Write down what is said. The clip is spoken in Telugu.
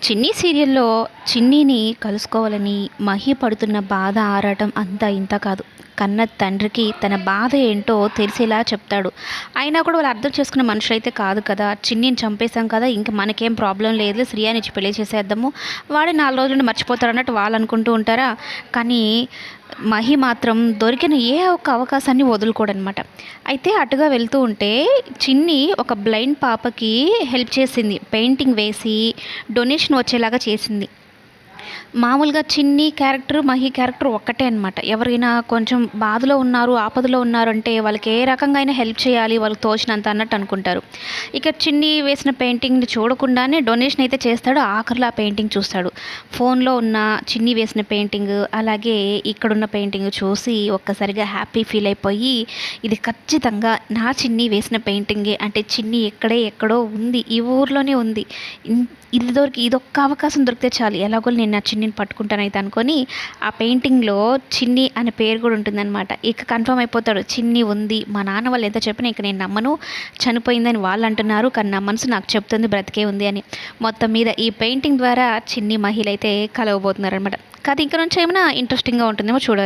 చిన్ని సీరియల్‌లో చిన్నిని కలుసుకోవాలని మహి పడుతున్న బాధ, ఆరాటం అంతా ఇంతా కాదు. కన్న తండ్రికి తన బాధ ఏంటో తెలిసేలా చెప్తాడు. అయినా కూడా వాళ్ళు అర్థం చేసుకునే మనుషులైతే కాదు కదా! చిన్నిని చంపేసాం కదా! ఇంక మనకేం ప్రాబ్లమ్ లేదులే శ్రియనిచ్చి పెళ్లి చేసేద్దాము. వాడే 4 రోజులుండి మర్చిపోతాడన్నట్టు వాళ్ళనుకుంటూ ఉంటారా? కానీ మహి మాత్రం దొరికిన ఏ ఒక్క అవకాశాన్ని వదులుకోడనమాట. అయితే అటుగా వెళ్తూ ఉంటే చిన్ని ఒక బ్లైండ్ పాపకి హెల్ప్ చేసింది. పెయింటింగ్ వేసి డొనేషన్ వచ్చేలాగా చేసింది. మామూలుగా చిన్ని క్యారెక్టర్, మహి క్యారెక్టర్ ఒక్కటే అనమాట. ఎవరైనా కొంచెం బాధలో ఉన్నారు, ఆపదలో ఉన్నారు అంటే వాళ్ళకి ఏ రకంగా అయినా హెల్ప్ చేయాలి వాళ్ళకి తోచినంత అన్నట్టు అనుకుంటారు. ఇక చిన్ని వేసిన పెయింటింగ్‌ని చూడకుండానే డొనేషన్ అయితే చేస్తాడు. ఆఖరిలో ఆ పెయింటింగ్ చూస్తాడు. ఫోన్‌లో ఉన్న చిన్ని వేసిన పెయింటింగ్, అలాగే ఇక్కడున్న పెయింటింగ్ చూసి ఒక్కసారిగా హ్యాపీ ఫీల్ అయిపోయి, ఇది ఖచ్చితంగా నా చిన్ని వేసిన పెయింటింగే. అంటే చిన్ని ఎక్కడో ఉంది. ఈ ఊర్లోనే ఉంది. ఇదొక్క అవకాశం దొరికితే చాలు. ఎలాగో నేను నా చిన్నిని పట్టుకుంటానైతే అనుకోని, ఆ పెయింటింగ్‌లో చిన్ని అనే పేరు కూడా ఉంటుందనమాట. ఇక కన్ఫర్మ్ అయిపోతాడు. చిన్ని ఉంది. మా నాన్న వాళ్ళు ఎంత చెప్పినా ఇక నేను నమ్మను. చనిపోయిందని వాళ్ళంటున్నారు. కానీ నా మనసు నాకు చెప్తుంది బ్రతికే ఉంది అని. మొత్తం మీద ఈ పెయింటింగ్ ద్వారా చిన్ని, మహిళ అయితే కలవబోతున్నారనమాట. కథ ఇంక నుంచి ఏమైనా ఇంట్రెస్టింగ్‌గా ఉంటుందేమో చూడాలి.